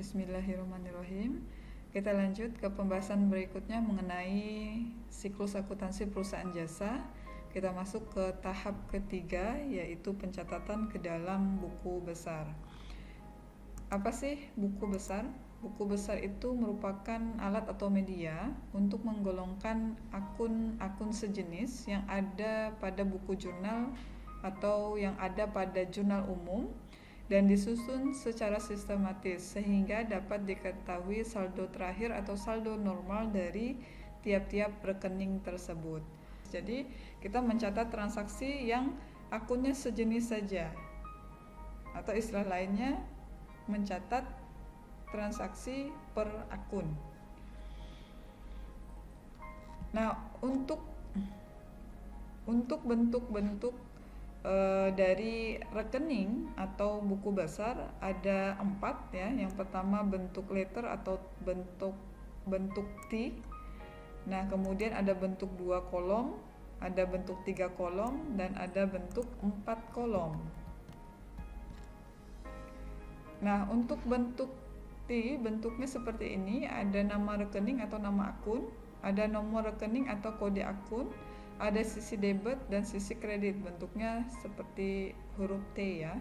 Bismillahirrahmanirrahim. Kita lanjut ke pembahasan berikutnya mengenai siklus akuntansi perusahaan jasa. Kita masuk ke tahap ketiga, yaitu pencatatan ke dalam buku besar. Apa sih buku besar? Buku besar itu merupakan alat atau media untuk menggolongkan akun-akun sejenis yang ada pada buku jurnal atau yang ada pada jurnal umum dan disusun secara sistematis sehingga dapat diketahui saldo terakhir atau saldo normal dari tiap-tiap rekening tersebut. Jadi kita mencatat transaksi yang akunnya sejenis saja, atau istilah lainnya mencatat transaksi per akun. Nah, untuk bentuk-bentuk dari rekening atau buku besar ada 4 ya. Yang pertama bentuk letter atau bentuk T. Nah, kemudian ada bentuk 2 kolom, ada bentuk 3 kolom, dan ada bentuk 4 kolom. Nah, untuk bentuk T bentuknya seperti ini, ada nama rekening atau nama akun, ada nomor rekening atau kode akun, ada sisi debit dan sisi kredit, bentuknya seperti huruf T ya.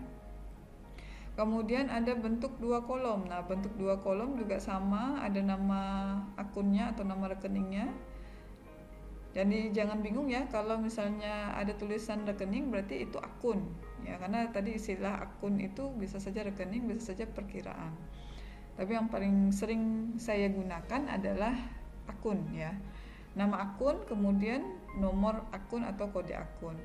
Kemudian ada bentuk 2 kolom. Nah, bentuk 2 kolom juga sama, ada nama akunnya atau nama rekeningnya. Jadi jangan bingung ya, kalau misalnya ada tulisan rekening berarti itu akun ya, karena tadi istilah akun itu bisa saja rekening, bisa saja perkiraan. Tapi yang paling sering saya gunakan adalah akun ya. Nama akun, kemudian nomor akun atau kode akun.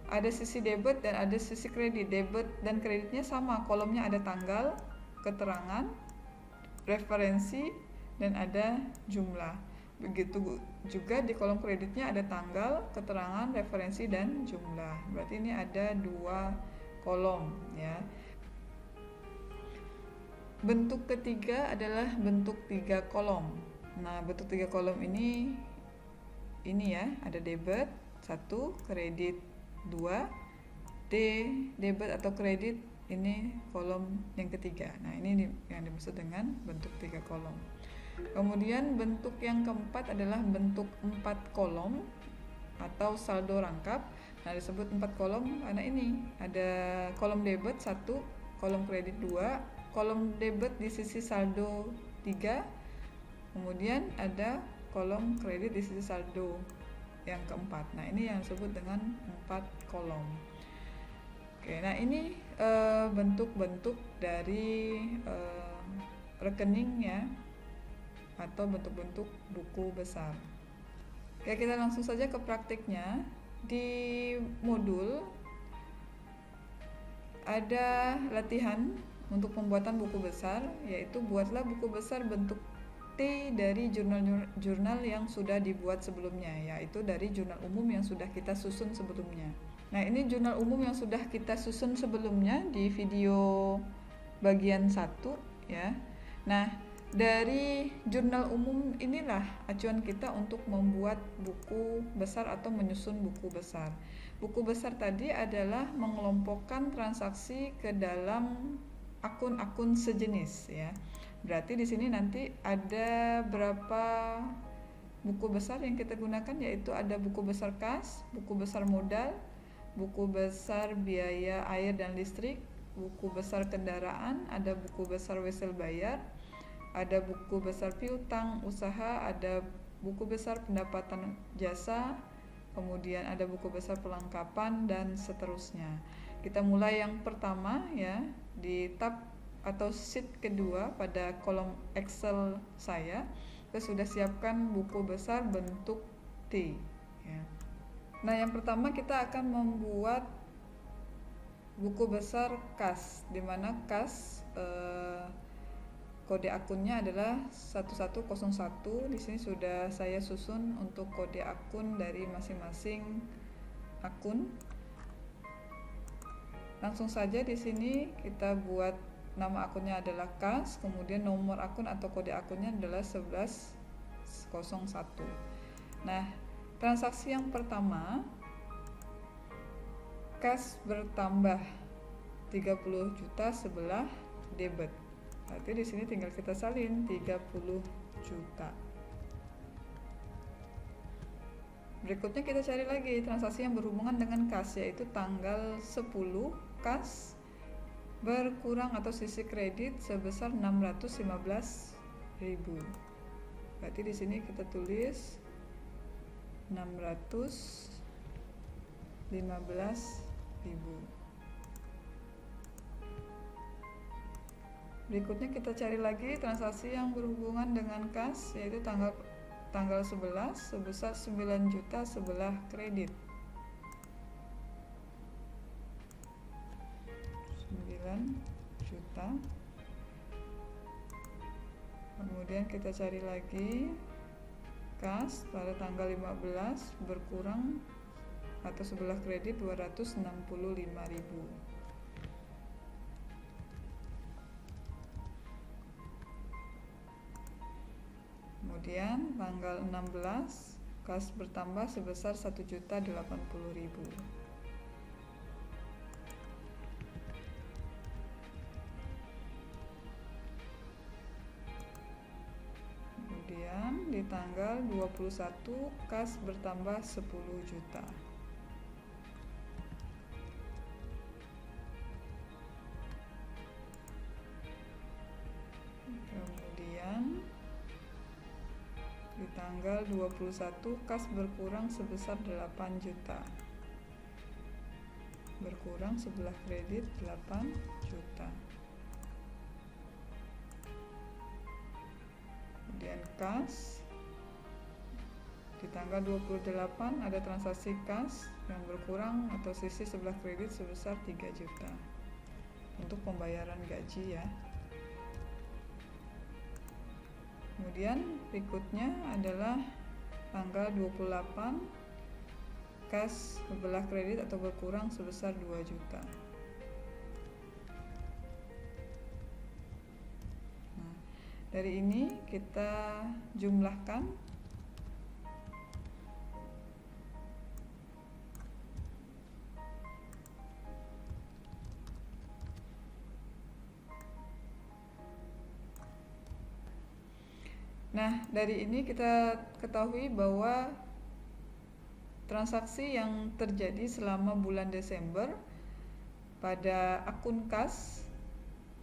Ada sisi debit dan ada sisi kredit. Debit dan kreditnya sama, kolomnya ada tanggal, keterangan, referensi, dan ada jumlah. Begitu juga di kolom kreditnya ada tanggal, keterangan, referensi, dan jumlah. Berarti ini ada 2 kolom ya. Bentuk ketiga adalah bentuk 3 kolom. Nah, bentuk 3 kolom ini ya, ada debit 1, kredit 2, debit atau kredit ini kolom yang ketiga. Nah, ini yang dimaksud dengan bentuk 3 kolom. Kemudian bentuk yang keempat adalah bentuk 4 kolom atau saldo rangkap. Nah, disebut 4 kolom karena ini ada kolom debit 1, kolom kredit 2, kolom debit di sisi saldo 3, kemudian ada kolom kredit di sisi saldo yang keempat. Nah, ini yang disebut dengan 4 kolom. Oke, nah ini bentuk-bentuk dari rekening ya, atau bentuk-bentuk buku besar. Oke, kita langsung saja ke praktiknya. Di modul ada latihan untuk pembuatan buku besar, yaitu buatlah buku besar bentuk T dari jurnal yang sudah dibuat sebelumnya, yaitu dari jurnal umum yang sudah kita susun sebelumnya. Nah, ini jurnal umum yang sudah kita susun sebelumnya di video bagian 1 ya. Nah, dari jurnal umum inilah acuan kita untuk membuat buku besar atau menyusun buku besar. Buku besar tadi adalah mengelompokkan transaksi ke dalam akun-akun sejenis ya. Berarti di sini nanti ada berapa buku besar yang kita gunakan, yaitu ada buku besar kas, buku besar modal, buku besar biaya air dan listrik, buku besar kendaraan, ada buku besar wesel bayar, ada buku besar piutang usaha, ada buku besar pendapatan jasa, kemudian ada buku besar pelengkapan, dan seterusnya. Kita mulai yang pertama ya, di tab atau sheet kedua pada kolom Excel saya sudah siapkan buku besar bentuk T ya. Nah, yang pertama kita akan membuat buku besar kas, di mana kas kode akunnya adalah 1101. Di sini sudah saya susun untuk kode akun dari masing-masing akun. Langsung saja di sini kita buat nama akunnya adalah kas, kemudian nomor akun atau kode akunnya adalah 1101. Nah, transaksi yang pertama, kas bertambah 30 juta sebelah debit. Berarti di sini tinggal kita salin 30 juta. Berikutnya kita cari lagi transaksi yang berhubungan dengan kas, yaitu tanggal 10 kas berkurang atau sisi kredit sebesar 615.000. Berarti di sini kita tulis 615.000. Berikutnya kita cari lagi transaksi yang berhubungan dengan kas, yaitu tanggal 11 sebesar 9 juta sebelah kredit. 9 juta. Kemudian kita cari lagi kas pada tanggal 15 berkurang atau sebelah kredit 265.000. Kemudian tanggal 16 kas bertambah sebesar 1.080.000. Kemudian di tanggal 21 kas bertambah 10 juta. Kemudian di tanggal 21 kas berkurang sebesar 8 juta. Berkurang sebelah kredit 8 juta. Kemudian kas di tanggal 28 ada transaksi kas yang berkurang atau sisi sebelah kredit sebesar 3 juta untuk pembayaran gaji ya. Kemudian berikutnya adalah tanggal 28 kas sebelah kredit atau berkurang sebesar 2 juta. Nah, dari ini kita jumlahkan Nah, dari ini kita ketahui bahwa transaksi yang terjadi selama bulan Desember pada akun kas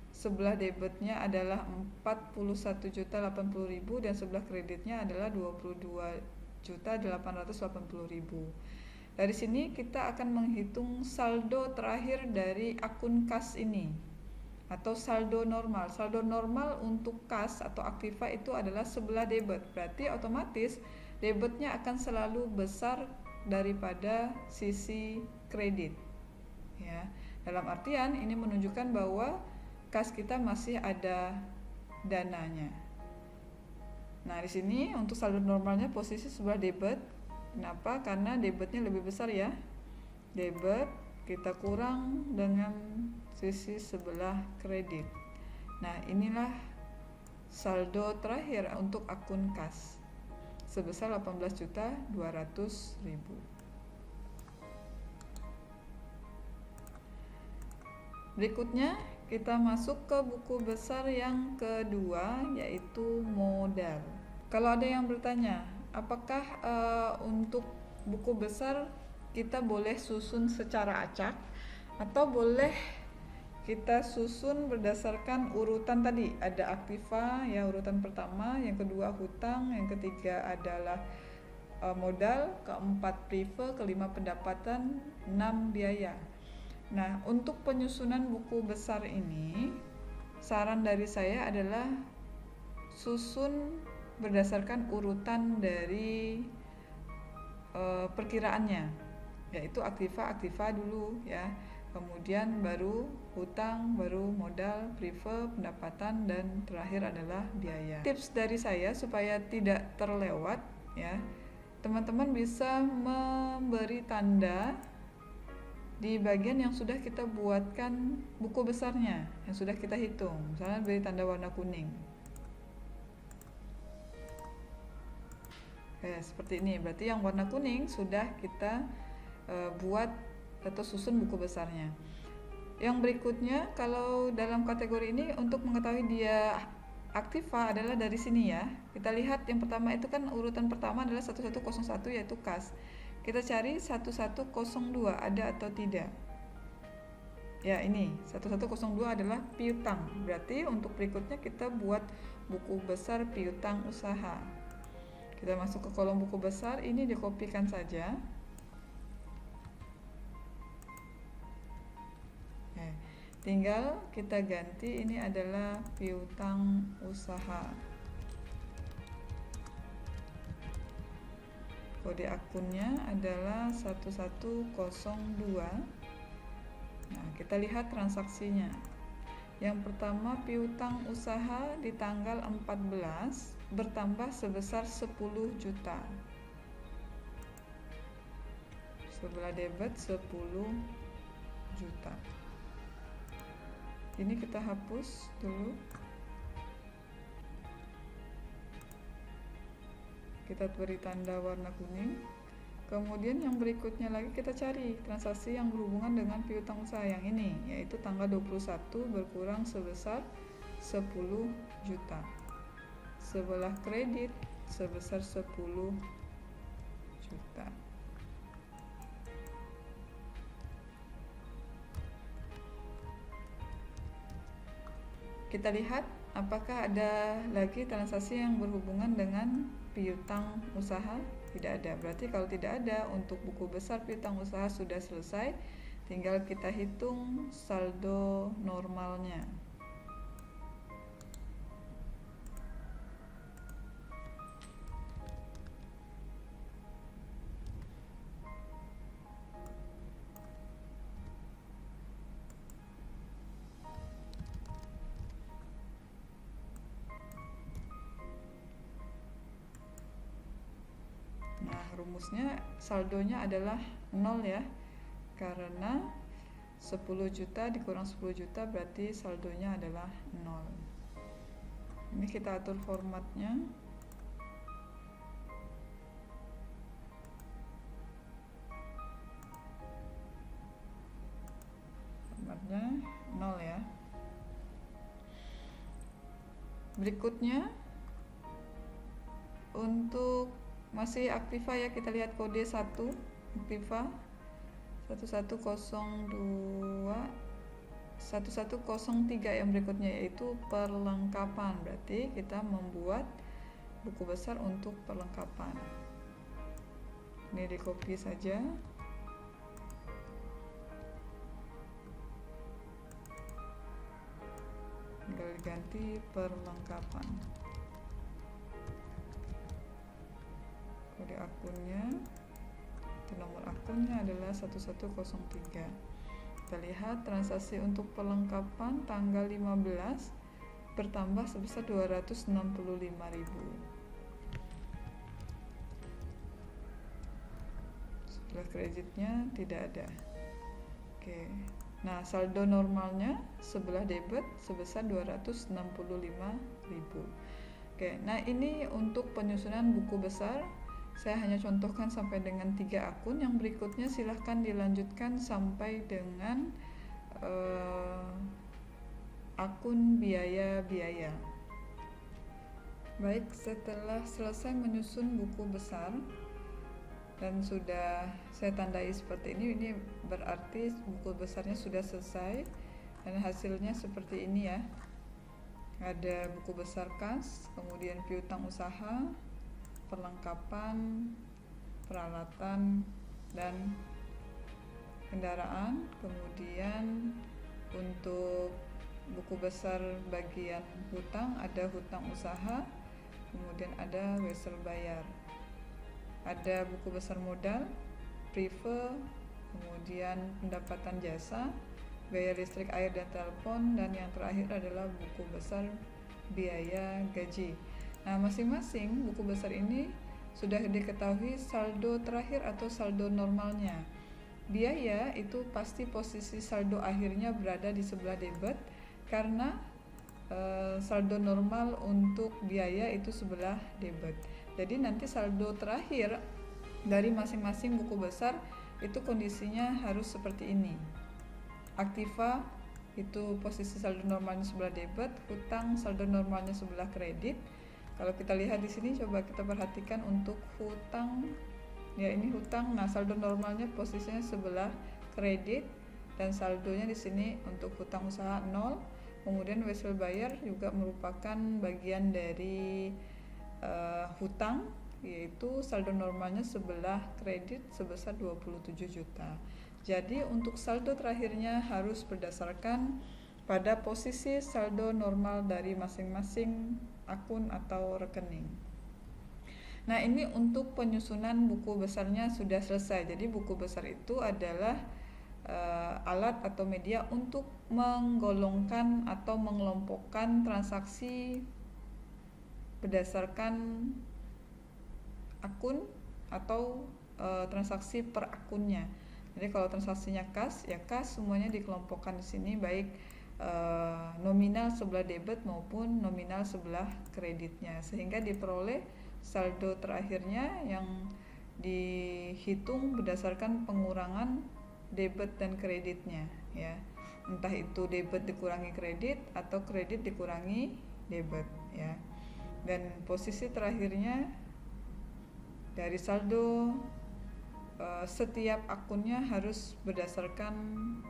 sebelah debitnya adalah 41.080.000 dan sebelah kreditnya adalah 22.880.000. Dari sini kita akan menghitung saldo terakhir dari akun kas ini atau saldo normal. Saldo normal untuk kas atau aktiva itu adalah sebelah debit. Berarti otomatis debitnya akan selalu besar daripada sisi kredit. Ya. Dalam artian ini menunjukkan bahwa kas kita masih ada dananya. Nah, di sini untuk saldo normalnya posisi sebelah debit. Kenapa? Karena debitnya lebih besar ya. Debit kita kurang dengan sisi sebelah kredit. Nah, inilah saldo terakhir untuk akun kas sebesar 18.200.000. Berikutnya kita masuk ke buku besar yang kedua, yaitu modal. Kalau ada yang bertanya, apakah untuk buku besar kita boleh susun secara acak atau boleh kita susun berdasarkan urutan tadi? Ada aktiva ya, urutan pertama, yang kedua hutang, yang ketiga adalah modal, keempat prive, kelima pendapatan, 6 biaya. Nah, untuk penyusunan buku besar ini, saran dari saya adalah susun berdasarkan urutan dari perkiraannya, yaitu aktiva dulu ya. Kemudian baru hutang, baru modal, prive, pendapatan, dan terakhir adalah biaya. Tips dari saya supaya tidak terlewat ya, teman-teman bisa memberi tanda di bagian yang sudah kita buatkan buku besarnya, yang sudah kita hitung. Misalnya beri tanda warna kuning. Seperti ini, berarti yang warna kuning sudah kita buat atau susun buku besarnya. Yang berikutnya, kalau dalam kategori ini untuk mengetahui dia aktiva adalah dari sini ya. Kita lihat yang pertama itu kan urutan pertama adalah 1101 yaitu kas. Kita cari 1102 ada atau tidak. Ya, ini 1102 adalah piutang. Berarti untuk berikutnya kita buat buku besar piutang usaha. Kita masuk ke kolom buku besar, ini dikopikan saja. Tinggal kita ganti, ini adalah piutang usaha. Kode akunnya adalah 1102. Nah, kita lihat transaksinya. Yang pertama, piutang usaha di tanggal 14 bertambah sebesar 10 juta. Sebelah debit 10 juta. Ini kita hapus dulu. Kita beri tanda warna kuning. Kemudian yang berikutnya lagi kita cari transaksi yang berhubungan dengan piutang usaha yang ini, yaitu tanggal 21 berkurang sebesar 10 juta. Sebelah kredit sebesar 10 juta. Kita lihat apakah ada lagi transaksi yang berhubungan dengan piutang usaha. Tidak ada. Berarti kalau tidak ada, untuk buku besar piutang usaha sudah selesai. Tinggal kita hitung saldo normalnya. Rumusnya saldonya adalah 0 ya, karena 10 juta dikurang 10 juta berarti saldonya adalah 0. Ini kita atur formatnya. Formatnya 0 ya. Berikutnya untuk masih aktiva ya, kita lihat kode 1 aktiva 1102 1103 yang berikutnya yaitu perlengkapan. Berarti kita membuat buku besar untuk perlengkapan. Ini di copy saja. Tinggal diganti perlengkapan. Kode akunnya, nomor akunnya adalah 1103. Kita lihat transaksi untuk perlengkapan tanggal 15 bertambah sebesar 265.000. Setelah kreditnya tidak ada. Oke. Nah, saldo normalnya sebelah debit sebesar 265.000. Oke, nah ini untuk penyusunan buku besar. Saya hanya contohkan sampai dengan 3 akun. Yang berikutnya silahkan dilanjutkan sampai dengan akun biaya-biaya. Baik, setelah selesai menyusun buku besar dan sudah saya tandai seperti ini berarti buku besarnya sudah selesai dan hasilnya seperti ini ya. Ada buku besar kas, kemudian piutang usaha, perlengkapan, peralatan, dan kendaraan. Kemudian untuk buku besar bagian hutang ada hutang usaha, kemudian ada wesel bayar. Ada buku besar modal, prive, kemudian pendapatan jasa, biaya listrik, air, dan telepon, dan yang terakhir adalah buku besar biaya gaji. Nah, masing-masing buku besar ini sudah diketahui saldo terakhir atau saldo normalnya. Biaya itu pasti posisi saldo akhirnya berada di sebelah debit karena saldo normal untuk biaya itu sebelah debit. Jadi nanti saldo terakhir dari masing-masing buku besar itu kondisinya harus seperti ini. aktiva itu posisi saldo normalnya sebelah debit, hutang saldo normalnya sebelah kredit. Kalau kita lihat di sini, coba kita perhatikan untuk hutang, ya ini hutang. Nah, saldo normalnya posisinya sebelah kredit dan saldonya di sini untuk hutang usaha 0. Kemudian wesel bayar juga merupakan bagian dari hutang, yaitu saldo normalnya sebelah kredit sebesar 27 juta. Jadi untuk saldo terakhirnya harus berdasarkan pada posisi saldo normal dari masing-masing akun atau rekening. Nah, ini untuk penyusunan buku besarnya sudah selesai. Jadi buku besar itu adalah alat atau media untuk menggolongkan atau mengelompokkan transaksi berdasarkan akun atau transaksi per akunnya. Jadi kalau transaksinya kas, ya kas semuanya dikelompokkan di sini, baik nominal sebelah debit maupun nominal sebelah kreditnya, sehingga diperoleh saldo terakhirnya yang dihitung berdasarkan pengurangan debit dan kreditnya, ya. Entah itu debit dikurangi kredit atau kredit dikurangi debit, ya. Dan posisi terakhirnya dari saldo setiap akunnya harus berdasarkan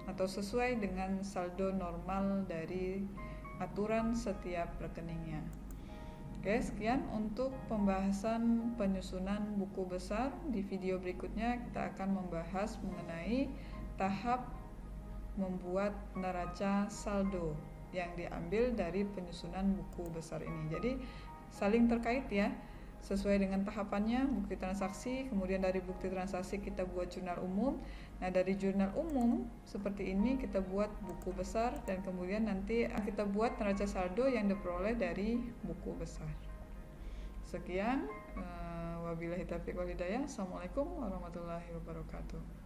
atau sesuai dengan saldo normal dari aturan setiap rekeningnya. Oke, sekian untuk pembahasan penyusunan buku besar. Di video berikutnya kita akan membahas mengenai tahap membuat neraca saldo yang diambil dari penyusunan buku besar ini. Jadi saling terkait, ya. Sesuai dengan tahapannya, bukti transaksi, kemudian dari bukti transaksi kita buat jurnal umum. Nah, dari jurnal umum seperti ini kita buat buku besar, dan kemudian nanti kita buat neraca saldo yang diperoleh dari buku besar. Sekian, wabillahi taufiq wal hidayah. Assalamualaikum warahmatullahi wabarakatuh.